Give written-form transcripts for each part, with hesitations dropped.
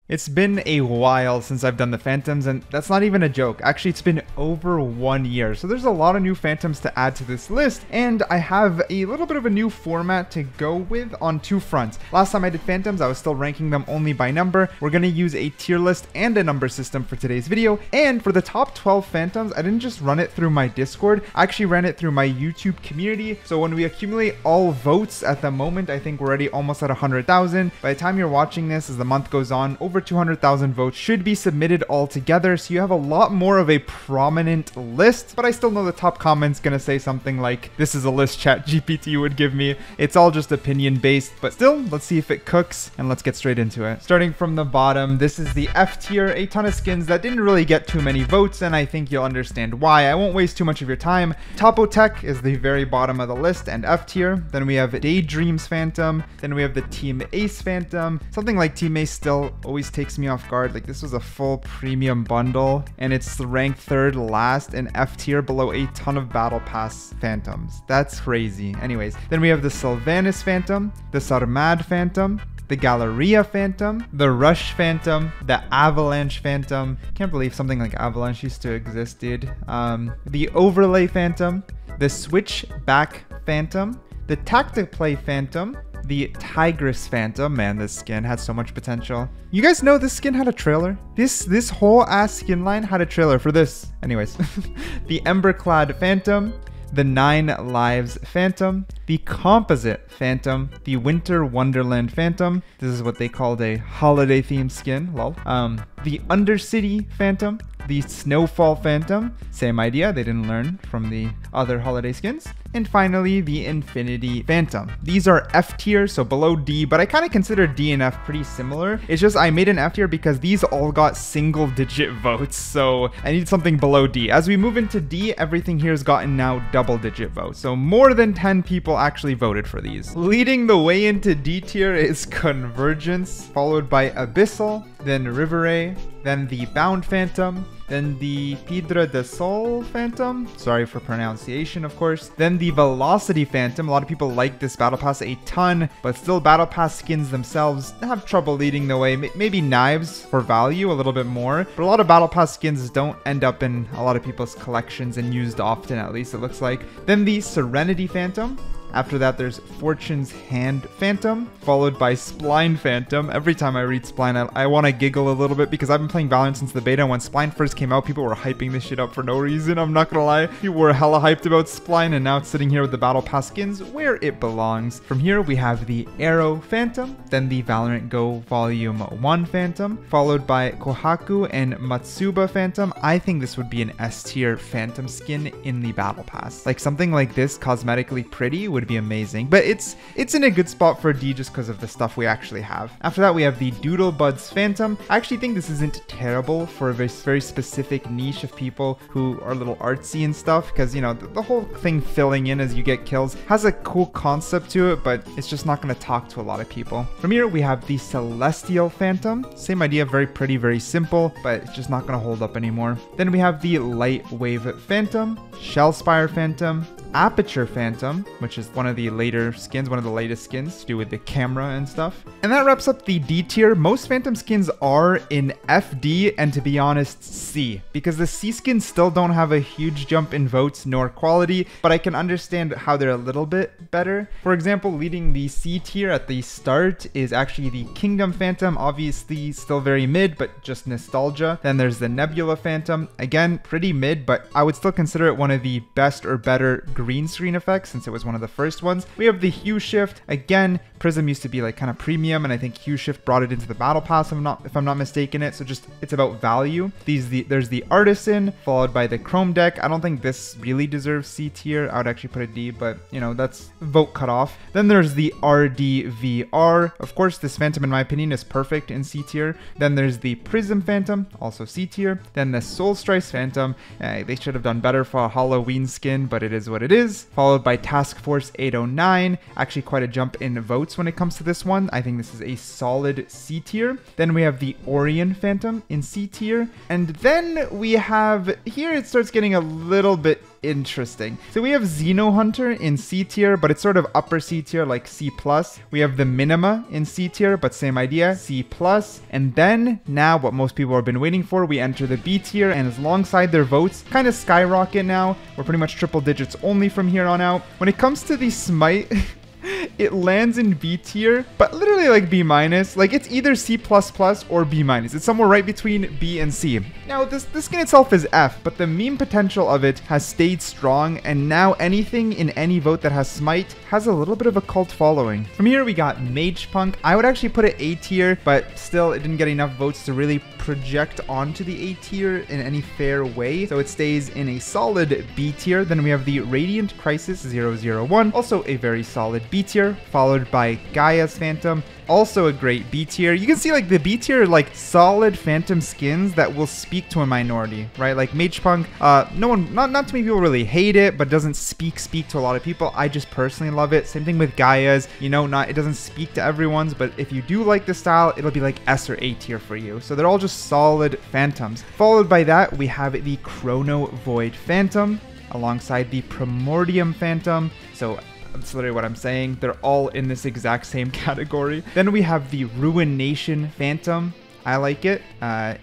It's been a while since I've done the Phantoms, and that's not even a joke. Actually, it's been over 1 year, so there's a lot of new Phantoms to add to this list, and I have a little bit of a new format to go with on two fronts. Last time I did Phantoms, I was still ranking them only by number. We're going to use a tier list and a number system for today's video, and for the top 12 Phantoms, I didn't just run it through my Discord, I actually ran it through my YouTube community, so when we accumulate all votes at the moment, I think we're already almost at 100,000. By the time you're watching this, as the month goes on, over 200,000 votes should be submitted all together, so you have a lot more of a prominent list, but I still know the top comment's gonna say something like, this is a list ChatGPT would give me. It's all just opinion based, but still, let's see if it cooks, and let's get straight into it. Starting from the bottom, this is the F tier, a ton of skins that didn't really get too many votes, and I think you'll understand why. I won't waste too much of your time. Topo Tech is the very bottom of the list and F tier. Then we have Daydreams Phantom, then we have the Team Ace Phantom. Something like Team Ace still always takes me off guard. Like, this was a full premium bundle and it's ranked third last in F tier below a ton of battle pass Phantoms. That's crazy. Anyways, then we have the Sylvanas Phantom, the Sarmad Phantom, the Galleria Phantom, the Rush Phantom, the Avalanche Phantom. Can't believe something like Avalanche used to exist, dude. The Overlay Phantom, the Switchback Phantom, the Tactic Play Phantom, the Tigress Phantom. Man, this skin had so much potential. You guys know this skin had a trailer? This whole ass skin line had a trailer for this. Anyways, the Emberclad Phantom, the 9 Lives Phantom, the Composite Phantom, the Winter Wonderland Phantom. This is what they called a holiday themed skin, lol. The Undercity Phantom, the Snowfall Phantom, same idea, they didn't learn from the other holiday skins. And finally, the Infinity Phantom. These are F tier, so below D, but I kind of consider D and F pretty similar. It's just I made an F tier because these all got single digit votes, so I need something below D. As we move into D, everything here has gotten now double digit votes, so more than 10 people actually voted for these. Leading the way into D tier is Convergence, followed by Abyssal, then Riveray, then the Bound Phantom, then the Piedra de Sol Phantom, sorry for pronunciation of course, then the Velocity Phantom. A lot of people like this battle pass a ton, but still battle pass skins themselves have trouble leading the way. Maybe Knives for value a little bit more, but a lot of battle pass skins don't end up in a lot of people's collections and used often, at least it looks like. Then the Serenity Phantom. After that, there's Fortune's Hand Phantom, followed by Spline Phantom. Every time I read Spline, I want to giggle a little bit because I've been playing Valorant since the beta. When Spline first came out, people were hyping this shit up for no reason. I'm not gonna lie. People were hella hyped about Spline, and now it's sitting here with the Battle Pass skins where it belongs. From here, we have the Arrow Phantom, then the Valorant Go Volume 1 Phantom, followed by Kohaku and Matsuba Phantom. I think this would be an S tier Phantom skin in the Battle Pass. Like, something like this, cosmetically pretty, would be amazing, but it's in a good spot for D just because of the stuff we actually have. After that, we have the Doodlebuds Phantom. I actually think this isn't terrible for a very specific niche of people who are a little artsy and stuff, because, you know, the whole thing filling in as you get kills has a cool concept to it, but it's just not going to talk to a lot of people. From here, we have the Celestial Phantom. Same idea, very pretty, very simple, but it's just not going to hold up anymore. Then we have the Light Wave Phantom, Shellspire Phantom, Aperture Phantom, which is one of the later skins, one of the latest skins to do with the camera and stuff. And that wraps up the D tier. Most Phantom skins are in FD and, to be honest, C, because the C skins still don't have a huge jump in votes nor quality, but I can understand how they're a little bit better. For example, leading the C tier at the start is actually the Kingdom Phantom, obviously still very mid, but just nostalgia. Then there's the Nebula Phantom, again, pretty mid, but I would still consider it one of the best or better green screen effects since it was one of the first ones. We have the Hue Shift. Again, Prism used to be like kind of premium, and I think Hue Shift brought it into the battle pass if I'm not mistaken it. So just, it's about value. There's the Artisan, followed by the Chrome Deck. I don't think this really deserves C tier. I would actually put a D, but you know, that's vote cutoff. Then there's the RDVR. Of course, this Phantom in my opinion is perfect in C tier. Then there's the Prism Phantom, also C tier. Then the Soulstrice Phantom. They should have done better for a Halloween skin, but it is what it is. Followed by Task Force 809. Actually quite a jump in votes when it comes to this one. I think this is a solid C tier. Then we have the Orion Phantom in C tier. And then we have, here it starts getting a little bit interesting. So we have Xeno Hunter in C tier, but it's sort of upper C tier, like C+. We have the Minima in C tier, but same idea, C+. And then now what most people have been waiting for, we enter the B tier, and alongside their votes kind of skyrocket now. We're pretty much triple digits only from here on out. When it comes to the Smite, it lands in B tier, but literally like B minus. Like it's either C++ or B minus. It's somewhere right between B and C. Now this skin itself is F, but the meme potential of it has stayed strong, and now anything in any vote that has Smite has a little bit of a cult following. From here we got Mage Punk. I would actually put it A tier, but still it didn't get enough votes to really project onto the A tier in any fair way, so it stays in a solid B tier. Then we have the Radiant Crisis 001, also a very solid B tier, followed by Gaia's Phantom, also a great B tier. You can see like the B tier, like solid Phantom skins that will speak to a minority, right? Like Mage Punk, not too many people really hate it, but doesn't speak to a lot of people. I just personally love it. Same thing with Gaia's, you know, it doesn't speak to everyone's, but if you do like the style, it'll be like S or A tier for you. So they're all just solid Phantoms. Followed by that, we have the Chrono Void Phantom alongside the Primordium Phantom. So that's literally what I'm saying. They're all in this exact same category. Then we have the Ruination Phantom. I like it.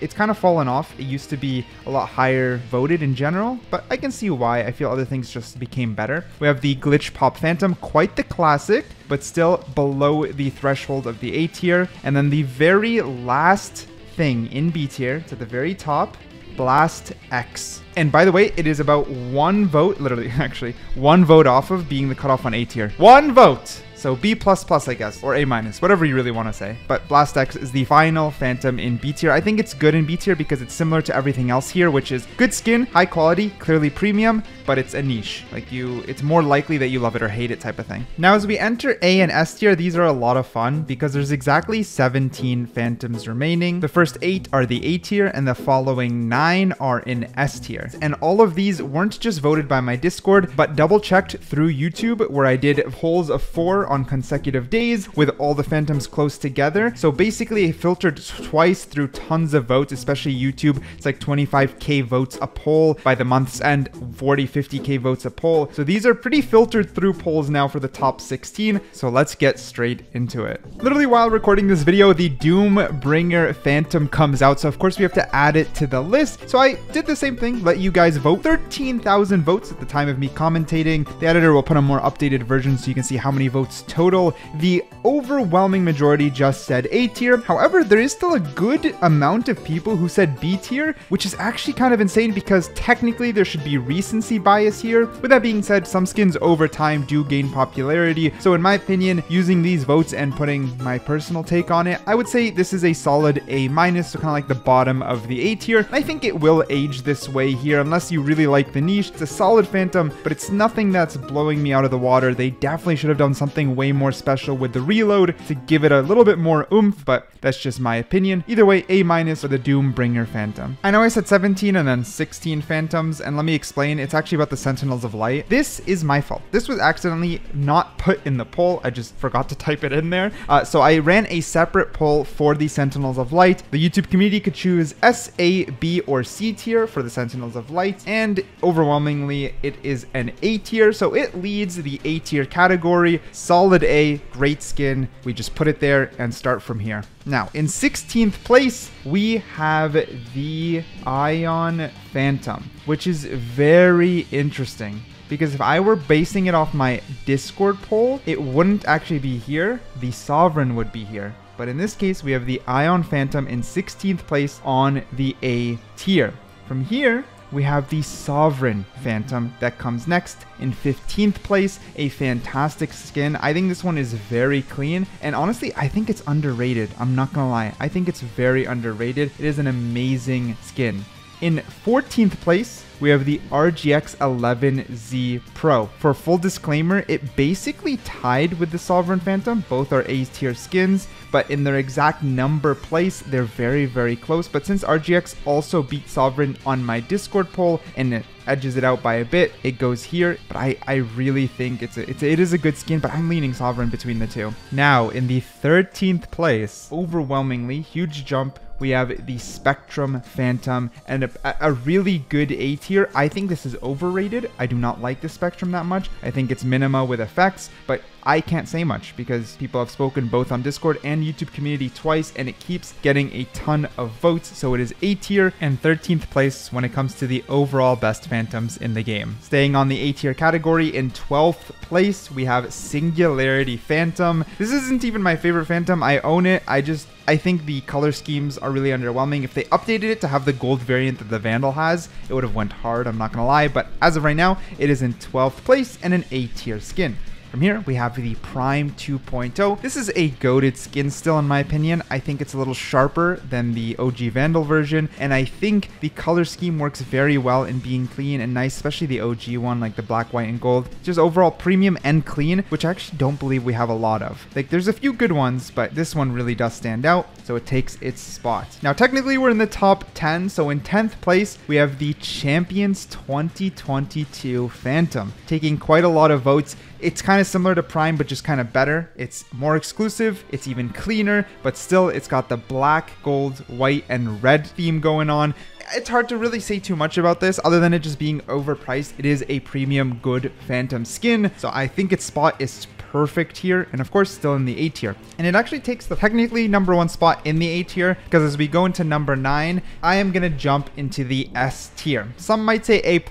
It's kind of fallen off. It used to be a lot higher voted in general, but I can see why. I feel other things just became better. We have the Glitch Pop Phantom, quite the classic, but still below the threshold of the A tier. And then the very last thing in B tier, to the very top, Blast X. And by the way, it is about one vote, literally actually, one vote off of being the cutoff on A tier. One vote! So B++, I guess, or A-, whatever you really want to say. But Blast X is the final Phantom in B tier. I think it's good in B tier because it's similar to everything else here, which is good skin, high quality, clearly premium, but it's a niche. Like it's more likely that you love it or hate it type of thing. Now, as we enter A and S tier, these are a lot of fun because there's exactly 17 Phantoms remaining. The first 8 are the A tier and the following 9 are in S tier. And all of these weren't just voted by my Discord, but double checked through YouTube, where I did polls of 4 on consecutive days with all the Phantoms close together. So basically I filtered twice through tons of votes, especially YouTube. It's like 25k votes a poll by the month's end, 50k votes a poll. So these are pretty filtered through polls now for the top 16. So let's get straight into it. Literally while recording this video, the Doombringer Phantom comes out. So of course we have to add it to the list. So I did the same thing, let you guys vote. 13,000 votes at the time of me commentating. The editor will put a more updated version so you can see how many votes total. The overwhelming majority just said A tier. However, there is still a good amount of people who said B tier, which is actually kind of insane because technically there should be recency bias here. With that being said, some skins over time do gain popularity. So in my opinion, using these votes and putting my personal take on it, I would say this is a solid A-, so kind of like the bottom of the A tier. I think it will age this way here unless you really like the niche. It's a solid Phantom, but it's nothing that's blowing me out of the water. They definitely should have done something way more special with the reload to give it a little bit more oomph, but that's just my opinion. Either way, A- for the Doombringer Phantom. I know I said 17 and then 16 Phantoms, and let me explain. It's actually about the Sentinels of Light. This is my fault. This was accidentally not put in the poll. I just forgot to type it in there. So I ran a separate poll for the Sentinels of Light. The YouTube community could choose S, A, B, or C tier for the Sentinels of Light, and overwhelmingly it is an A tier, so it leads the A tier category. Solid A, great skin. We just put it there and start from here. Now, in 16th place, we have the Ion Phantom, which is very interesting because if I were basing it off my Discord poll, it wouldn't actually be here. The Sovereign would be here. But in this case, we have the Ion Phantom in 16th place on the A tier. From here, we have the Sovereign Phantom that comes next in 15th place, a fantastic skin. I think this one is very clean, and honestly, I think it's underrated. I'm not gonna lie. I think it's very underrated. It is an amazing skin. In 14th place, we have the RGX 11Z Pro. For full disclaimer, it basically tied with the Sovereign Phantom. Both are A tier skins, but in their exact number place, they're very, very close. But since RGX also beat Sovereign on my Discord poll and it edges it out by a bit, it goes here. But I really think it is a good skin, but I'm leaning Sovereign between the two. Now, in the 13th place, overwhelmingly, huge jump, we have the Spectrum Phantom, and a really good A tier. I think this is overrated. I do not like the Spectrum that much. I think it's minima with effects, but I can't say much because people have spoken both on Discord and YouTube community twice, and it keeps getting a ton of votes. So it is A tier and 13th place when it comes to the overall best Phantoms in the game. Staying on the A tier category, in 12th place, we have Singularity Phantom. This isn't even my favorite Phantom. I own it. I think the color schemes are really underwhelming. If they updated it to have the gold variant that the Vandal has, it would have went hard, I'm not gonna lie. But as of right now, it is in 12th place and an A tier skin. From here, we have the Prime 2.0. This is a goated skin still, in my opinion. I think it's a little sharper than the OG Vandal version, and I think the color scheme works very well in being clean and nice, especially the OG one, like the black, white, and gold. Just overall premium and clean, which I actually don't believe we have a lot of. Like, there's a few good ones, but this one really does stand out, so it takes its spot. Now, technically, we're in the top 10, so in 10th place, we have the Champions 2022 Phantom, taking quite a lot of votes. It's kind of similar to Prime, but just kind of better. It's more exclusive, it's even cleaner, but still it's got the black, gold, white, and red theme going on. It's hard to really say too much about this other than it just being overpriced. It is a premium good Phantom skin, so I think its spot is perfect here, and of course still in the A tier. And it actually takes the technically #1 spot in the A tier, because as we go into number 9, I am gonna jump into the S tier. Some might say A++,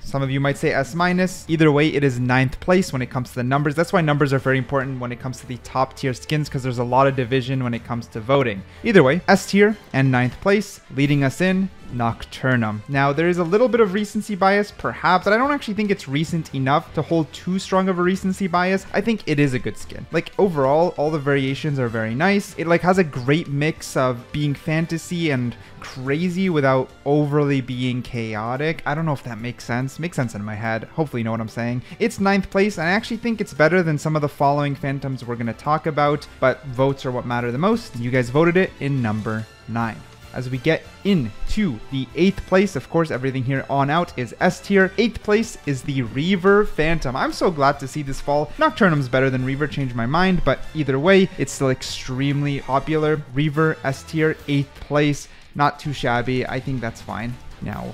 some of you might say S-. Either way, it is 9th place when it comes to the numbers. That's why numbers are very important when it comes to the top tier skins, because there's a lot of division when it comes to voting. Either way, S tier and 9th place, leading us in Nocturnum. Now, there is a little bit of recency bias, perhaps, but I don't actually think it's recent enough to hold too strong of a recency bias. I think it is a good skin. Like, overall, all the variations are very nice. It like has a great mix of being fantasy and crazy without overly being chaotic. I don't know if that makes sense. Makes sense in my head. Hopefully you know what I'm saying. It's 9th place, and I actually think it's better than some of the following Phantoms we're going to talk about, but votes are what matter the most. You guys voted it in number 9. As we get into the 8th place, of course, everything here on out is S tier. 8th place is the Reaver Phantom. I'm so glad to see this fall. Nocturnum's better than Reaver, changed my mind, but either way, it's still extremely popular. Reaver, S tier, 8th place. Not too shabby. I think that's fine. Now,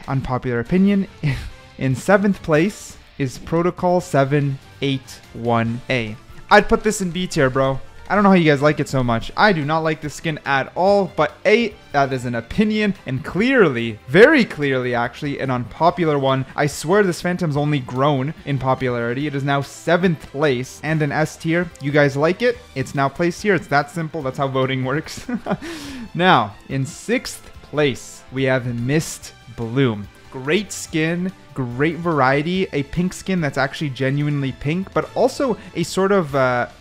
unpopular opinion, in 7th place is Protocol 781A. I'd put this in B tier, bro. I don't know how you guys like it so much. I do not like this skin at all, but that is an opinion, and clearly, very clearly actually, an unpopular one. I swear this Phantom's only grown in popularity. It is now 7th place and an S tier. You guys like it? It's now placed here. It's that simple. That's how voting works. Now, in 6th place, we have Mist Bloom. Great skin, great variety, a pink skin that's actually genuinely pink, but also a sort of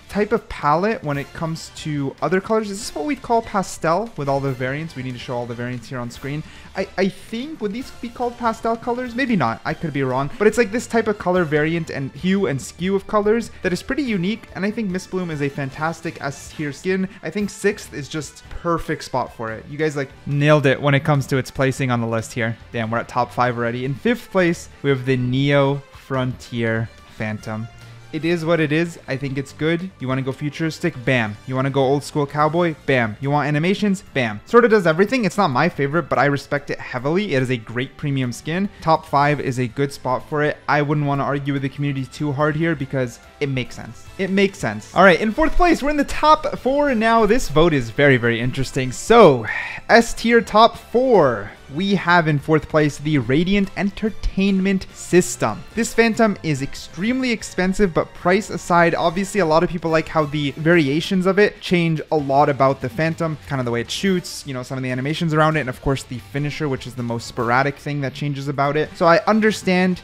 type of palette when it comes to other colors. Is this what we'd call pastel with all the variants? We need to show all the variants here on screen. I think, would these be called pastel colors? Maybe not, I could be wrong, but it's like this type of color variant and hue and skew of colors that is pretty unique, and I think Mist Bloom is a fantastic S tier skin. I think 6th is just perfect spot for it. You guys like nailed it when it comes to its placing on the list here. Damn, we're at top 5 already. In 5th place, we have the Neo Frontier Phantom. It is what it is. I think it's good. You want to go futuristic? Bam. You want to go old school cowboy? Bam. You want animations? Bam. Sort of does everything. It's not my favorite, but I respect it heavily. It is a great premium skin. Top 5 is a good spot for it. I wouldn't want to argue with the community too hard here because it makes sense. It makes sense. All right, in 4th place, we're in the top 4 now. This vote is very, very interesting. So, S tier top 4. We have in 4th place the Radiant Entertainment System. This Phantom is extremely expensive, but price aside, obviously a lot of people like how the variations of it change a lot about the Phantom, kind of the way it shoots, you know, some of the animations around it, and of course the finisher, which is the most sporadic thing that changes about it. So I understand.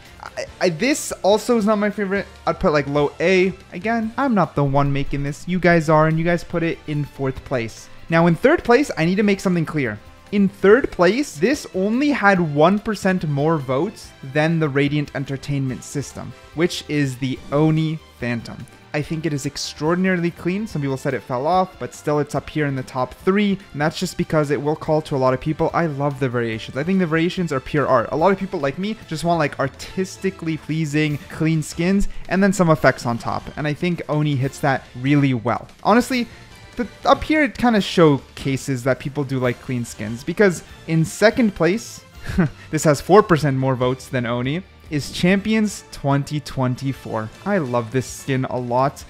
This also is not my favorite. I'd put like low A. Again, I'm not the one making this. You guys are, and you guys put it in 4th place. Now in 3rd place, I need to make something clear. In 3rd place, this only had 1% more votes than the Radiant Entertainment System, which is the Oni Phantom. I think it is extraordinarily clean. Some people said it fell off, but still it's up here in the top 3. And that's just because it will call to a lot of people. I love the variations. I think the variations are pure art. A lot of people like me just want like artistically pleasing, clean skins, and then some effects on top. And I think Oni hits that really well. Honestly, up here it kind of showcases that people do like clean skins, because in second place, this has 4% more votes than Oni, is Champions 2024. I love this skin a lot.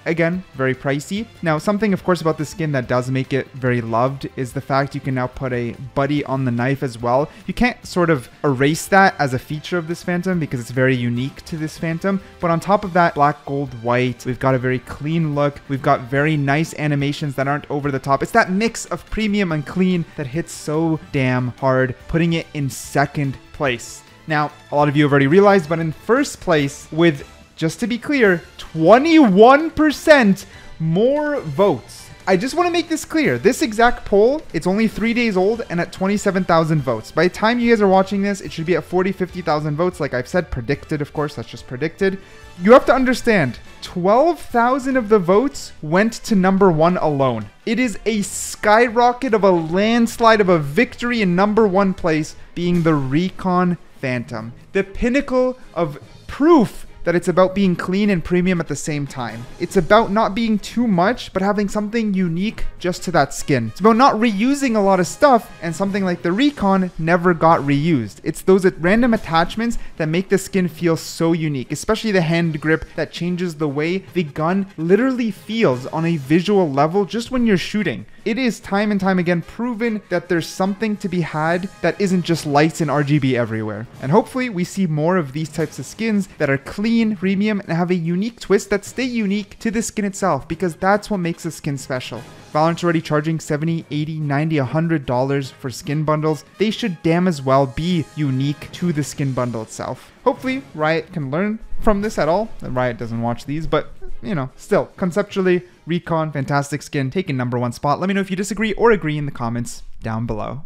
Again, very pricey. Now, something, of course, about this skin that does make it very loved is the fact you can now put a buddy on the knife as well. You can't sort of erase that as a feature of this Phantom because it's very unique to this Phantom. But on top of that, black, gold, white, we've got a very clean look. We've got very nice animations that aren't over the top. It's that mix of premium and clean that hits so damn hard, putting it in second place. Now, a lot of you have already realized, but in first place with, just to be clear, 21% more votes. I just want to make this clear. This exact poll, it's only 3 days old and at 27,000 votes. By the time you guys are watching this, it should be at 40, 50,000 votes. Like I've said, predicted, of course, that's just predicted. You have to understand, 12,000 of the votes went to number 1 alone. It is a skyrocket of a landslide of a victory in number 1 place, being the Recon Phantom. The pinnacle of proof that it's about being clean and premium at the same time. It's about not being too much, but having something unique just to that skin. It's about not reusing a lot of stuff, and something like the Recon never got reused. It's those random attachments that make the skin feel so unique, especially the hand grip that changes the way the gun literally feels on a visual level just when you're shooting. It is time and time again proven that there's something to be had that isn't just lights and RGB everywhere. And hopefully we see more of these types of skins that are clean, premium, and have a unique twist that stay unique to the skin itself, because that's what makes a skin special. Valorant's already charging $70, $80, $90, $100 for skin bundles. They should damn as well be unique to the skin bundle itself. Hopefully Riot can learn from this at all. Riot doesn't watch these, but you know, still, conceptually, Recon, fantastic skin, taking number 1 spot. Let me know if you disagree or agree in the comments down below.